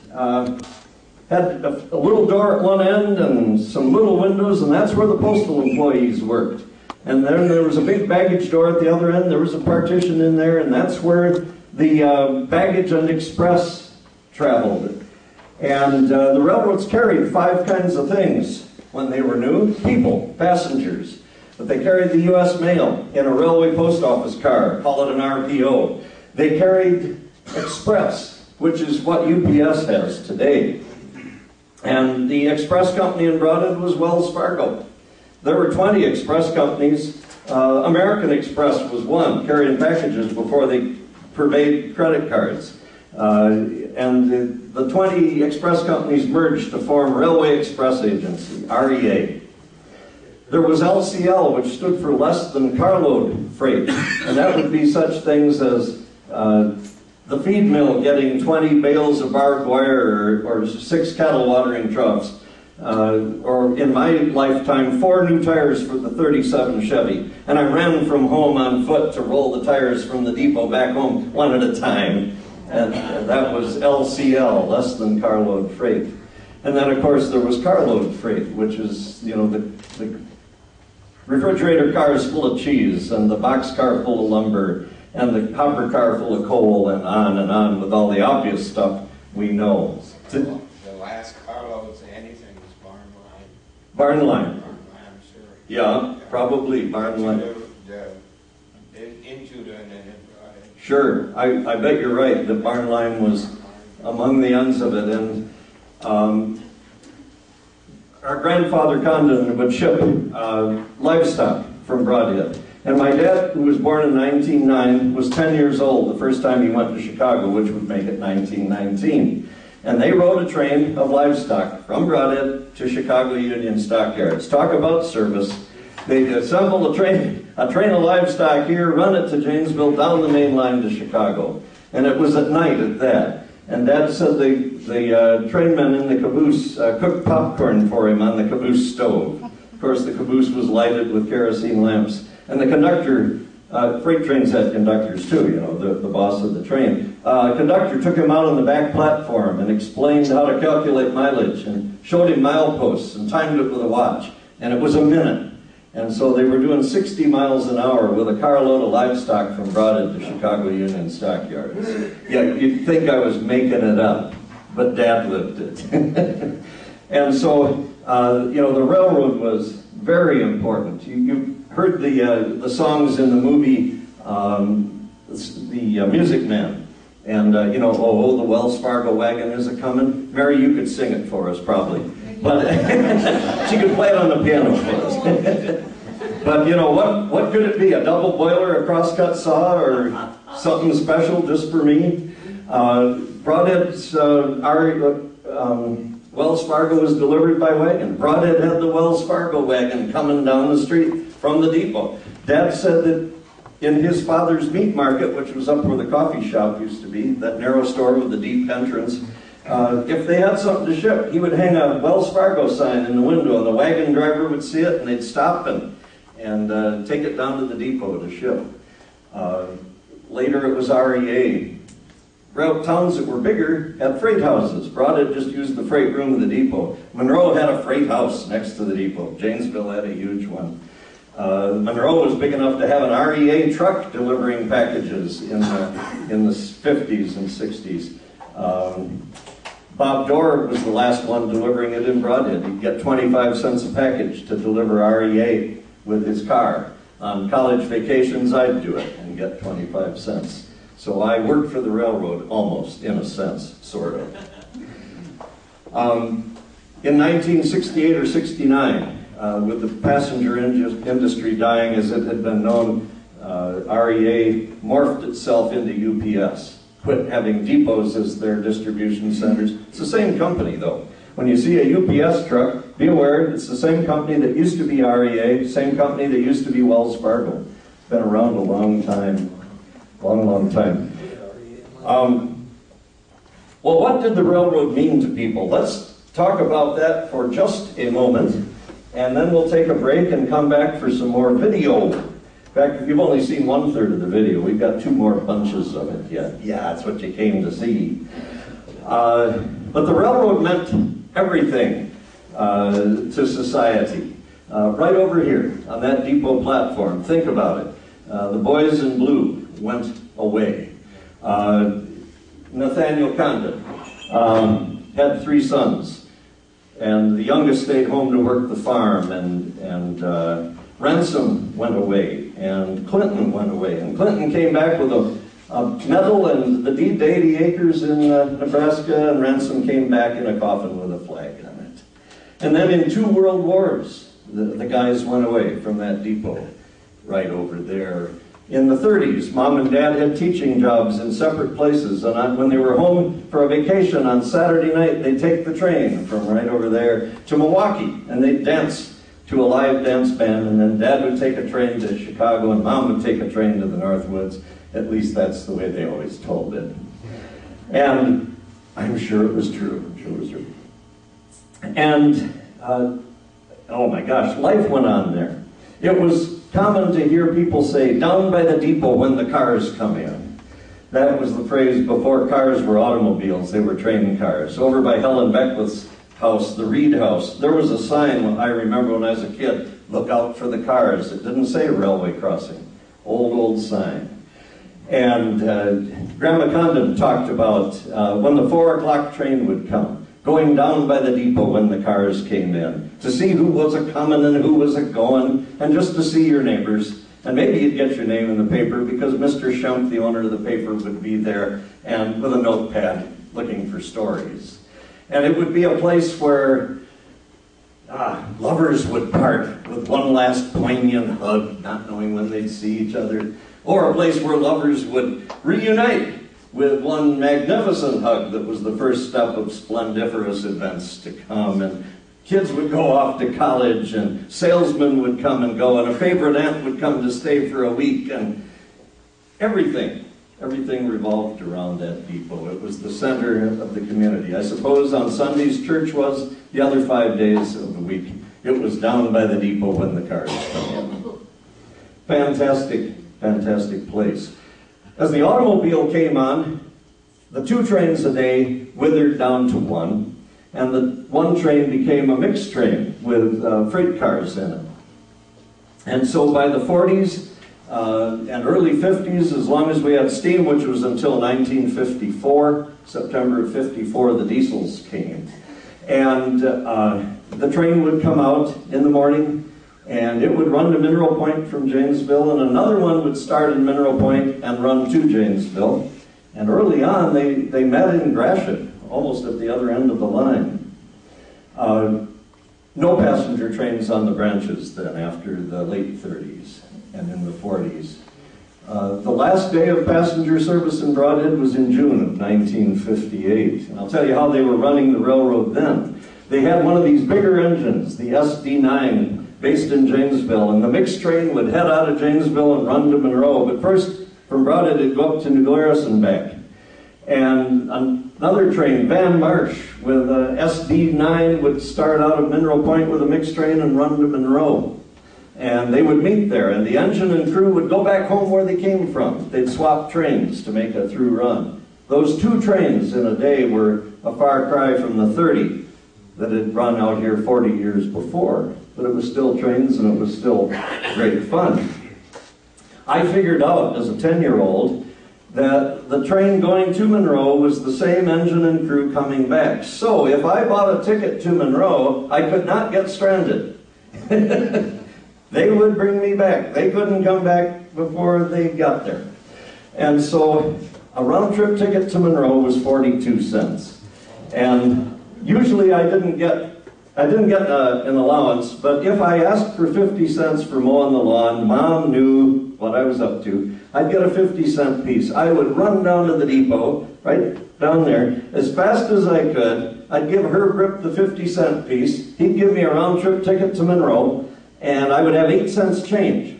had a little door at one end and some little windows, and that's where the postal employees worked. And then there was a big baggage door at the other end. There was a partition in there, and that's where the baggage and express traveled. And the railroads carried 5 kinds of things when they were new. People, passengers. But they carried the U.S. mail in a railway post office car, call it an RPO. They carried express, which is what UPS has today. And the express company in Brodhead was Wells Fargo. There were 20 express companies. American Express was one, carrying packages before they purveyed credit cards. And the 20 express companies merged to form Railway Express Agency, REA. There was LCL, which stood for less than carload freight. And that would be such things as the feed mill getting 20 bales of barbed wire or 6 cattle watering troughs. Or in my lifetime, 4 new tires for the 37 Chevy. And I ran from home on foot to roll the tires from the depot back home one at a time. And that was LCL, less than carload freight. And then, of course, there was carload freight, which is, you know, the refrigerator cars full of cheese, and the box car full of lumber, and the hopper car full of coal, and on with all the obvious stuff we know. The last carloads of anything was barn line. Barn line. Barn line, I'm sure. Yeah, probably barn line. Into the and then it brought it. Sure, I bet you're right. The barn line was among the ends of it, and our grandfather Condon would ship livestock from Brodhead. And my dad, who was born in 1909, was 10 years old the first time he went to Chicago, which would make it 1919. And they rode a train of livestock from Brodhead to Chicago Union Stockyards. Talk about service. They'd assemble a train of livestock here, run it to Janesville, down the main line to Chicago. And it was at night at that. And Dad said the trainmen in the caboose cooked popcorn for him on the caboose stove. Of course, the caboose was lighted with kerosene lamps. And the conductor, freight trains had conductors too, you know, the boss of the train. Conductor took him out on the back platform and explained how to calculate mileage and showed him mileposts and timed it with a watch. And it was a minute. And so they were doing 60 miles an hour with a carload of livestock from Brodhead to Chicago Union Stockyards. Yeah, you'd think I was making it up, but Dad lived it. And so, you know, the railroad was very important. You heard the songs in the movie, the Music Man. And, you know, oh, the Wells Fargo wagon is a-coming. Mary, you could sing it for us, probably. But she could play it on the piano for us. But, you know, what could it be? A double boiler, a crosscut saw, or something special just for me? Brodhead's, Wells Fargo was delivered by wagon. Brodhead had the Wells Fargo wagon coming down the street from the depot. Dad said that in his father's meat market, which was up where the coffee shop used to be, that narrow store with the deep entrance, if they had something to ship, he would hang a Wells Fargo sign in the window, and the wagon driver would see it, and they'd stop and take it down to the depot to ship. Later it was REA. Towns that were bigger had freight houses. Brodhead just used the freight room of the depot. Monroe had a freight house next to the depot. Janesville had a huge one. Monroe was big enough to have an REA truck delivering packages in the 50s and 60s. Bob Dorr was the last one delivering it in Brodhead. He'd get 25 cents a package to deliver REA with his car. On college vacations, I'd do it and get 25 cents. So I worked for the railroad almost, in a sense, sort of. In 1968 or 69, with the passenger industry dying as it had been known, REA morphed itself into UPS. Quit having depots as their distribution centers. It's the same company, though. When you see a UPS truck, be aware it's the same company that used to be REA, same company that used to be Wells Fargo. It's been around a long time, long time. Well, what did the railroad mean to people? Let's talk about that for just a moment, and then we'll take a break and come back for some more video. In fact, if you've only seen 1/3 of the video, we've got 2 more bunches of it yet. Yeah, that's what you came to see. But the railroad meant everything to society. Right over here on that depot platform, think about it. The boys in blue went away. Nathaniel Condon had 3 sons, and the youngest stayed home to work the farm, and Ransom went away, and Clinton went away, and Clinton came back with a medal and the deed to 80 acres in Nebraska, and Ransom came back in a coffin with a flag on it. And then in 2 world wars, the guys went away from that depot right over there. In the 30s, Mom and Dad had teaching jobs in separate places, and when they were home for a vacation on Saturday night, they'd take the train from right over there to Milwaukee, and they'd dance to a live dance band, and then Dad would take a train to Chicago, and Mom would take a train to the Northwoods. At least that's the way they always told it. And I'm sure it was true. I'm sure it was true. And, oh my gosh, life went on there. It was common to hear people say, down by the depot when the cars come in. That was the phrase before cars were automobiles, they were train cars. Over by Helen Beckwith's house, the Reed house, there was a sign, I remember when I was a kid, look out for the cars. It didn't say railway crossing. Old sign. And Grandma Condon talked about when the 4 o'clock train would come, going down by the depot when the cars came in, to see who was a-coming and who was a-going, and just to see your neighbors. And maybe you'd get your name in the paper because Mr. Shump, the owner of the paper, would be there and with a notepad looking for stories. And it would be a place where lovers would part with one last poignant hug, not knowing when they'd see each other. Or a place where lovers would reunite with one magnificent hug that was the first step of splendiferous events to come. And kids would go off to college, and salesmen would come and go, and a favorite aunt would come to stay for a week, and everything revolved around that depot. It was the center of the community. I suppose on Sundays church was, the other 5 days of the week it was down by the depot when the cars come in. Fantastic place. As the automobile came on, the 2 trains a day withered down to 1, and the 1 train became a mixed train with freight cars in it. And so by the 40s and early 50s, as long as we had steam, which was until 1954, September of 54, the diesels came. And the train would come out in the morning, and it would run to Mineral Point from Janesville, and another one would start in Mineral Point and run to Janesville. And early on, they met in Gratiot, almost at the other end of the line. No passenger trains on the branches then after the late 30s and in the 40s. The last day of passenger service in Brodhead was in June of 1958. And I'll tell you how they were running the railroad then. They had one of these bigger engines, the SD9, based in Janesville, and the mixed train would head out of Janesville and run to Monroe. But first, from Brodhead, it'd go up to New Glarus and back. And another train, Van Marsh, with SD9, would start out of Mineral Point with a mixed train and run to Monroe. And they would meet there, and the engine and crew would go back home where they came from. They'd swap trains to make a through run. Those 2 trains in a day were a far cry from the 30 that had run out here 40 years before. but it was still trains and it was still great fun. I figured out as a 10-year-old that the train going to Monroe was the same engine and crew coming back. So if I bought a ticket to Monroe, I could not get stranded. They would bring me back. They couldn't come back before they got there. And so a round-trip ticket to Monroe was 42 cents. And usually I didn't get an allowance, but if I asked for 50 cents for mowing the lawn, Mom knew what I was up to. I'd get a 50-cent piece. I would run down to the depot, right down there, as fast as I could. I'd give Herb Rip the 50-cent piece. He'd give me a round-trip ticket to Monroe, and I would have 8 cents change.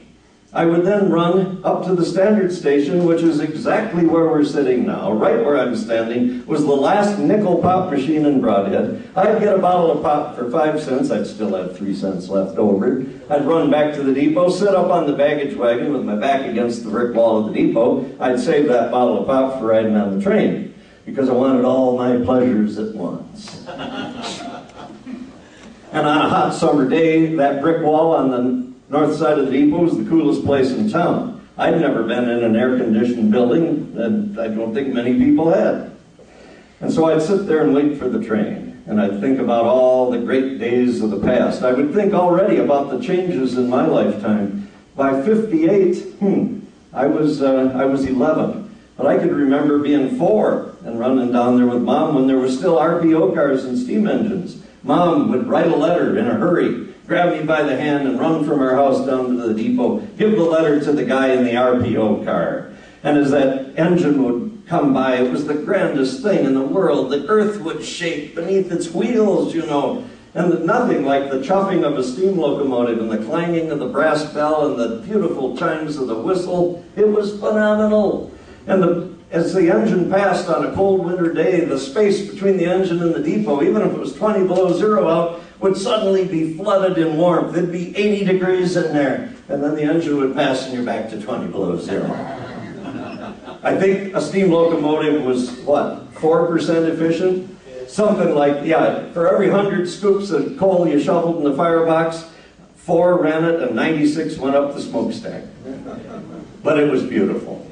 I would then run up to the Standard Station, which is exactly where we're sitting now. Right where I'm standing was the last nickel pop machine in Brodhead. I'd get a bottle of pop for 5 cents. I'd still have 3 cents left over. I'd run back to the depot, sit up on the baggage wagon with my back against the brick wall of the depot. I'd save that bottle of pop for riding on the train, because I wanted all my pleasures at once. And on a hot summer day, that brick wall on the north side of the depot was the coolest place in town. I'd never been in an air-conditioned building, and I don't think many people had. And so I'd sit there and wait for the train, and I'd think about all the great days of the past. I would think already about the changes in my lifetime. By 58, I was 11, but I could remember being 4 and running down there with Mom when there were still RPO cars and steam engines. Mom would write a letter in a hurry, grab me by the hand and run from our house down to the depot, give the letter to the guy in the RPO car. And as that engine would come by, it was the grandest thing in the world. The earth would shake beneath its wheels, you know. And nothing like the chuffing of a steam locomotive and the clanging of the brass bell and the beautiful chimes of the whistle. It was phenomenal. And as the engine passed on a cold winter day, the space between the engine and the depot, even if it was 20 below zero out, would suddenly be flooded in warmth. It'd be 80 degrees in there. And then the engine would pass and you're back to 20 below zero. I think a steam locomotive was, what, 4% efficient? Something like, yeah, for every 100 scoops of coal you shoveled in the firebox, 4 ran it and 96 went up the smokestack. But it was beautiful.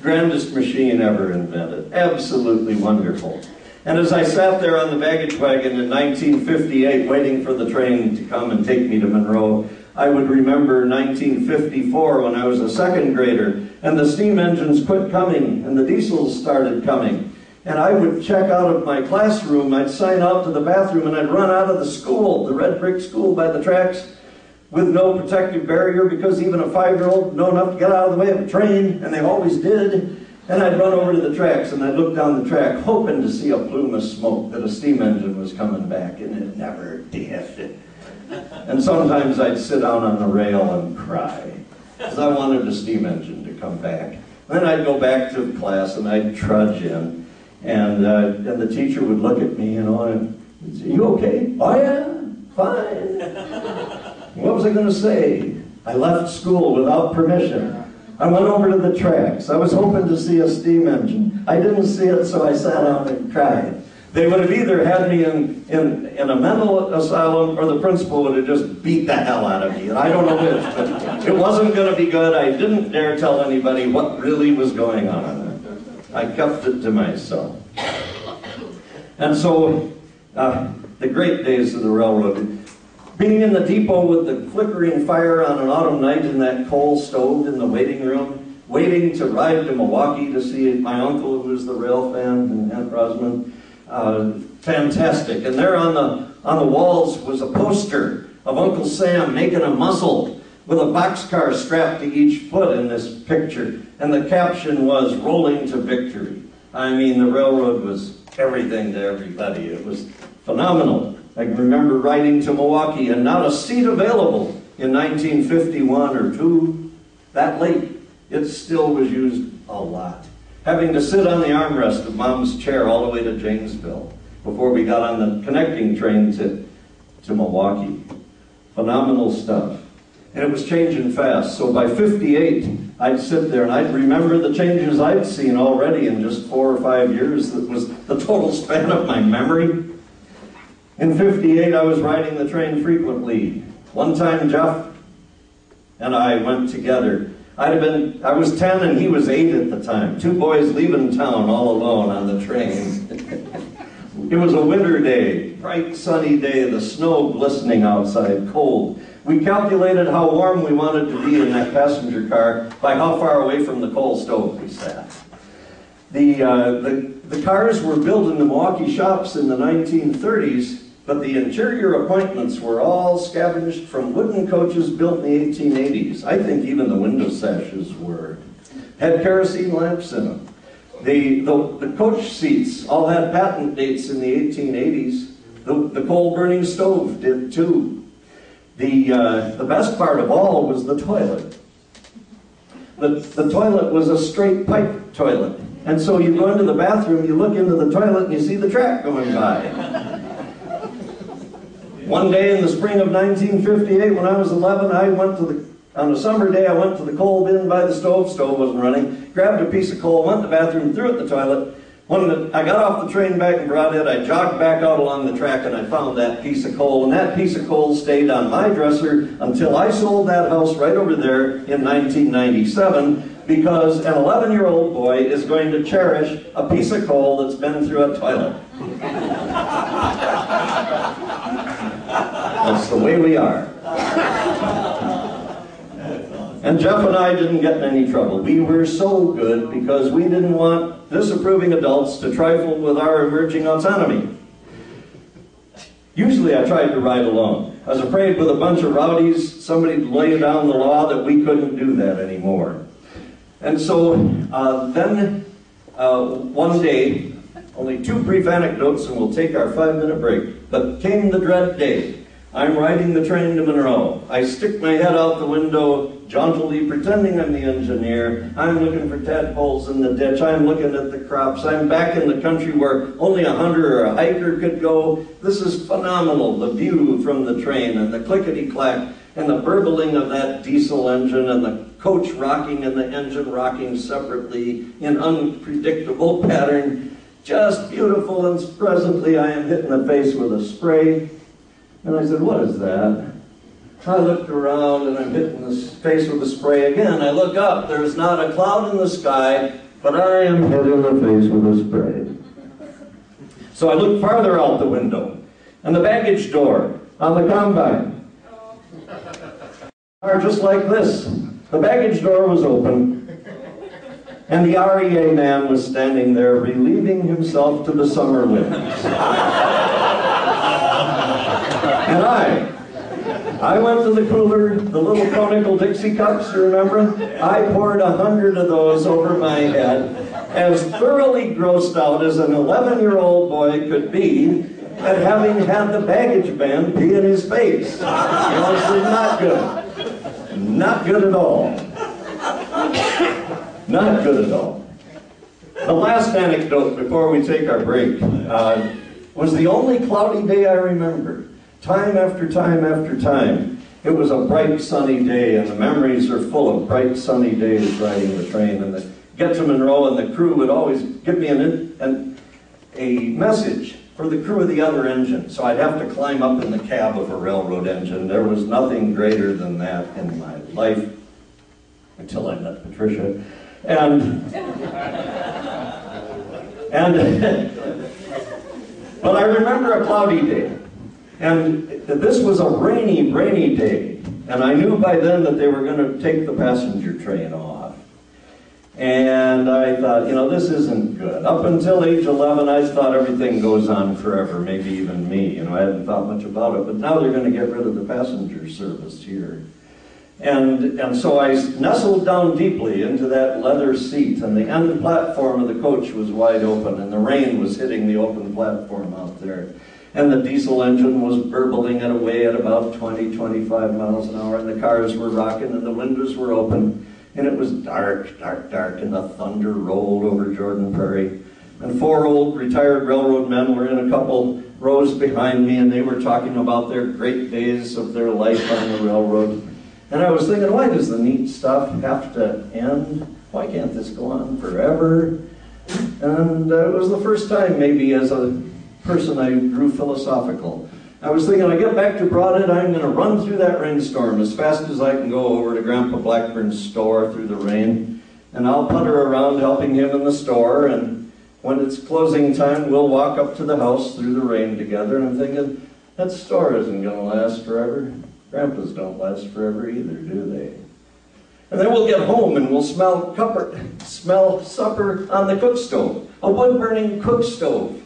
Grandest machine ever invented. Absolutely wonderful. And as I sat there on the baggage wagon in 1958 waiting for the train to come and take me to Monroe, I would remember 1954 when I was a second grader and the steam engines quit coming and the diesels started coming. And I would check out of my classroom, I'd sign out to the bathroom, and I'd run out of the school, the red brick school by the tracks, with no protective barrier, because even a 5-year-old would know enough to get out of the way of a train, and they always did. And I'd run over to the tracks, and I'd look down the track, hoping to see a plume of smoke that a steam engine was coming back, and it never did. And sometimes I'd sit down on the rail and cry, because I wanted a steam engine to come back. Then I'd go back to class, and I'd trudge in. And the teacher would look at me, you know, and say, "You okay?" "Oh yeah, fine." What was I going to say? I left school without permission. I went over to the tracks. I was hoping to see a steam engine. I didn't see it, so I sat down and cried. They would have either had me in a mental asylum, or the principal would have just beat the hell out of me. And I don't know which, but it wasn't going to be good. I didn't dare tell anybody what really was going on. I kept it to myself. And so, the great days of the railroad. Being in the depot with the flickering fire on an autumn night in that coal stove in the waiting room, waiting to ride to Milwaukee to see my uncle, who was the rail fan, and Aunt Rosamond. Fantastic. And there on the walls was a poster of Uncle Sam making a muscle with a boxcar strapped to each foot in this picture. And the caption was, "Rolling to Victory." I mean, the railroad was everything to everybody. It was phenomenal. I can remember riding to Milwaukee and not a seat available in 1951 or 2, that late. It still was used a lot. Having to sit on the armrest of Mom's chair all the way to Janesville before we got on the connecting train to Milwaukee. Phenomenal stuff. And it was changing fast. So by 58, I'd sit there and I'd remember the changes I'd seen already in just 4 or 5 years. That was the total span of my memory. In 58, I was riding the train frequently One time Jeff and I went together. I was 10 and he was 8 at the time. Two boys leaving town all alone on the train. It was a winter day, bright sunny day, the snow glistening outside, cold. We calculated how warm we wanted to be in that passenger car by how far away from the coal stove we sat. The cars were built in the Milwaukee shops in the 1930s, but the interior appointments were all scavenged from wooden coaches built in the 1880s. I think even the window sashes were. Had kerosene lamps in them. The coach seats all had patent dates in the 1880s. The coal-burning stove did too. The best part of all was the toilet. The toilet was a straight pipe toilet. And so you go into the bathroom, you look into the toilet, and you see the track going by. One day in the spring of 1958, when I was 11, on a summer day, I went to the coal bin by the stove. Stove wasn't running. Grabbed a piece of coal, went to the bathroom, threw it in the toilet. When I got off the train back in Brodhead, I jogged back out along the track and I found that piece of coal. And that piece of coal stayed on my dresser until I sold that house right over there in 1997. Because an 11-year-old boy is going to cherish a piece of coal that's been through a toilet. That's the way we are. And Jeff and I didn't get in any trouble. We were so good because we didn't want disapproving adults to trifle with our emerging autonomy. Usually I tried to ride alone. I was afraid with a bunch of rowdies, somebody would lay down the law that we couldn't do that anymore. And so then one day, only 2 brief anecdotes and we'll take our 5-minute break, but came the dread day. I'm riding the train to Monroe. I stick my head out the window, jauntily pretending I'm the engineer. I'm looking for tadpoles in the ditch. I'm looking at the crops. I'm back in the country where only a hunter or a hiker could go. This is phenomenal, the view from the train and the clickety-clack and the burbling of that diesel engine and the coach rocking and the engine rocking separately in unpredictable pattern. Just beautiful, and presently I am hit in the face with a spray. And I said, what is that? I looked around and I'm hit in the face with a spray again. I look up, there's not a cloud in the sky, but I am hit in the face with a spray. So I looked farther out the window, and the baggage door on the combine are just like this. The baggage door was open, and the REA man was standing there relieving himself to the summer winds. And I went to the cooler, the little conical Dixie cups, you remember? I poured 100 of those over my head, as thoroughly grossed out as an 11-year-old boy could be at having had the baggage man pee in his face. It was not good. Not good at all. Not good at all. The last anecdote before we take our break was the only cloudy day I remember. Time after time after time. It was a bright sunny day, and the memories are full of bright sunny days riding the train. And get to Monroe, and the crew would always give me a message for the crew of the other engine. So I'd have to climb up in the cab of a railroad engine. There was nothing greater than that in my life, until I met Patricia. But I remember a cloudy day. And this was a rainy, rainy day. And I knew by then that they were going to take the passenger train off. And I thought, you know, this isn't good. Up until age 11, I thought everything goes on forever, maybe even me. You know, I hadn't thought much about it. But now they're going to get rid of the passenger service here. And so I nestled down deeply into that leather seat, and the end platform of the coach was wide open, and the rain was hitting the open platform out there. And the diesel engine was burbling it away at about 20, 25 miles an hour, and the cars were rocking, and the windows were open, and it was dark, dark, dark, and the thunder rolled over Jordan Prairie. And 4 old retired railroad men were in a couple rows behind me, and they were talking about their great days of their life on the railroad. And I was thinking, why does the neat stuff have to end? Why can't this go on forever? And it was the first time, maybe as a person, I grew philosophical. I was thinking, I get back to Brodhead, I'm going to run through that rainstorm as fast as I can go over to Grandpa Blackburn's store through the rain, and I'll putter around helping him in the store, and when it's closing time, we'll walk up to the house through the rain together, and I'm thinking, that store isn't going to last forever. Grandpas don't last forever either, do they? And then we'll get home and we'll smell supper on the cook stove, a wood-burning cook stove.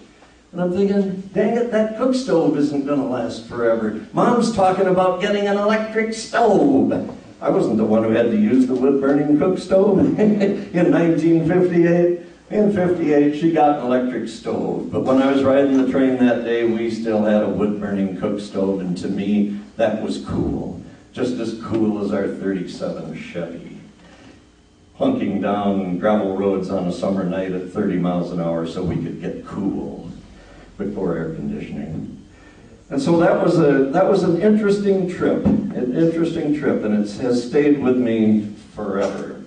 And I'm thinking, dang it, that cook stove isn't going to last forever. Mom's talking about getting an electric stove. I wasn't the one who had to use the wood-burning cook stove in 1958. In 58, she got an electric stove. But when I was riding the train that day, we still had a wood-burning cook stove, and to me, that was cool. Just as cool as our 37 Chevy. Plunking down gravel roads on a summer night at 30 miles an hour so we could get cool before air conditioning. And so that was an interesting trip, and it has stayed with me forever.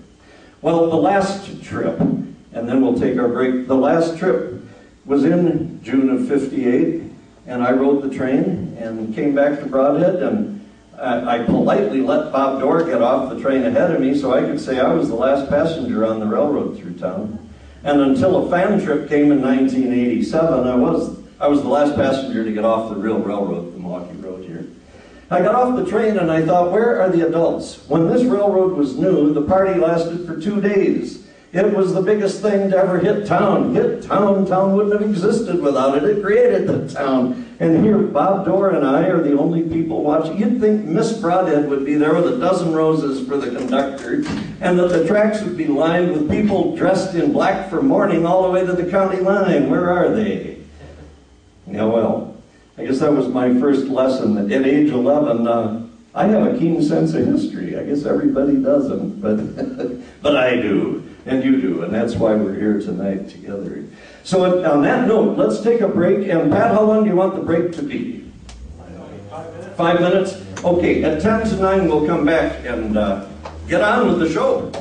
Well, the last trip, and then we'll take our break. The last trip was in June of 58, and I rode the train and came back to Brodhead, and I politely let Bob Dorr get off the train ahead of me so I could say I was the last passenger on the railroad through town. And until a fan trip came in 1987, I was the last passenger to get off the real railroad, the Milwaukee Road here. I got off the train and I thought, where are the adults? When this railroad was new, the party lasted for 2 days. It was the biggest thing to ever hit town. Town wouldn't have existed without it. It created the town. And here, Bob Dorr and I are the only people watching. You'd think Miss Brodhead would be there with a dozen roses for the conductor, and that the tracks would be lined with people dressed in black for mourning all the way to the county line. Where are they? Yeah, well, I guess that was my first lesson. At age 11, I have a keen sense of history. I guess everybody doesn't, but I do. And you do, and that's why we're here tonight together. So on that note, let's take a break. And Pat, how long do you want the break to be? 5 minutes? Okay, at 10 to 9 we'll come back and get on with the show.